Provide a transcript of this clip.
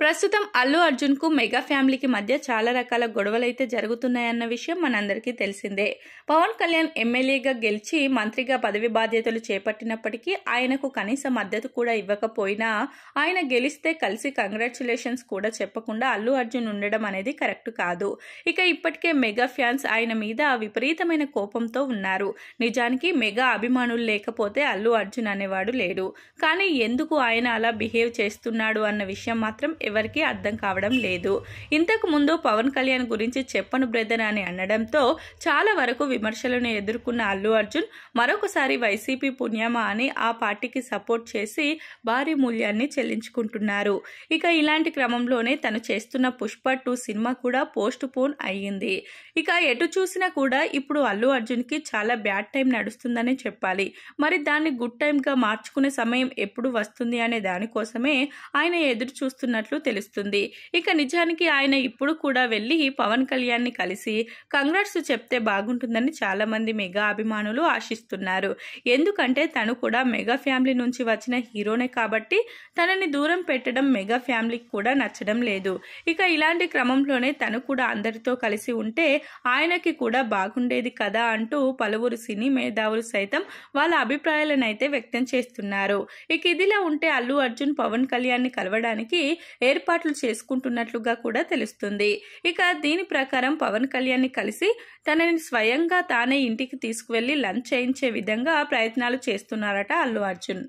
ప్రస్తుతం అల్లు అర్జున్ కు మెగా ఫ్యామిలీకి మధ్య చాలా రకాల గొడవలైతే జరుగుతున్నాయన్న విషయం మనందరికీ తెలిసిందే. పవన్ కళ్యాణ్ ఎమ్మెల్యేగా గెలిచి మంత్రిగా పదవి బాధ్యతలు చేపట్టినప్పటికీ ఆయనకు కనీస మద్దతు కూడా ఇవ్వకపోయినా ఆయన గెలిస్తే కలిసి కంగ్రాచ్యులేషన్స్ కూడా చెప్పకుండా అల్లు అర్జున్ ఉండడం అనేది కరెక్ట్ కాదు. ఇక ఇప్పటికే మెగా ఫ్యాన్స్ ఆయన మీద విపరీతమైన కోపంతో ఉన్నారు. నిజానికి మెగా అభిమానులు లేకపోతే అల్లు అర్జున్ అనేవాడు లేడు. కానీ ఎందుకు ఆయన అలా బిహేవ్ చేస్తున్నాడు అన్న విషయం మాత్రం ఎవరికీ అర్థం కావడం లేదు. ఇంతకు ముందు పవన్ కళ్యాణ్ గురించి చెప్పను బ్రదర్ అని అనడంతో చాలా వరకు విమర్శలను ఎదుర్కొన్న అల్లు అర్జున్ మరొకసారి వైసీపీ పుణ్యమా అని ఆ పార్టీకి సపోర్ట్ చేసి భారీ మూల్యాన్ని చెల్లించుకుంటున్నారు. ఇక ఇలాంటి క్రమంలోనే తను చేస్తున్న పుష్ప 2 సినిమా కూడా పోస్ట్ పోన్ అయ్యింది. ఇక ఎటు చూసినా కూడా ఇప్పుడు అల్లు అర్జున్ కి చాలా బ్యాడ్ టైం నడుస్తుందని చెప్పాలి. మరి దాన్ని గుడ్ టైం గా మార్చుకునే సమయం ఎప్పుడు వస్తుంది అనే దానికోసమే ఆయన ఎదురు చూస్తున్నట్లు తెలుస్తుంది. ఇక నిజానికి ఆయన ఇప్పుడు కూడా వెళ్లి పవన్ కళ్యాణ్ ని కలిసి కంగ్రాట్స్ చెప్తే బాగుంటుందని చాలా మంది మెగా అభిమానులు ఆశిస్తున్నారు. ఎందుకంటే తను కూడా మెగా ఫ్యామిలీ నుంచి వచ్చిన హీరోనే కాబట్టి తనని దూరం పెట్టడం మెగా ఫ్యామిలీకి కూడా నచ్చడం లేదు. ఇక ఇలాంటి క్రమంలోనే తను కూడా అందరితో కలిసి ఉంటే ఆయనకి కూడా బాగుండేది కదా అంటూ పలువురు సినీ మేధావులు సైతం వాళ్ళ అభిప్రాయాలను అయితే వ్యక్తం చేస్తున్నారు. ఇక ఇదిలా ఉంటే అల్లు అర్జున్ పవన్ కళ్యాణ్ ని కలవడానికి ఏర్పాట్లు చేసుకుంటున్నట్లుగా కూడా తెలుస్తుంది. ఇక దీని ప్రకారం పవన్ కళ్యాణ్ ని కలిసి తనని స్వయంగా తానే ఇంటికి తీసుకువెళ్లి లంచ్ చేయించే విధంగా ప్రయత్నాలు చేస్తున్నారట అల్లు అర్జున్.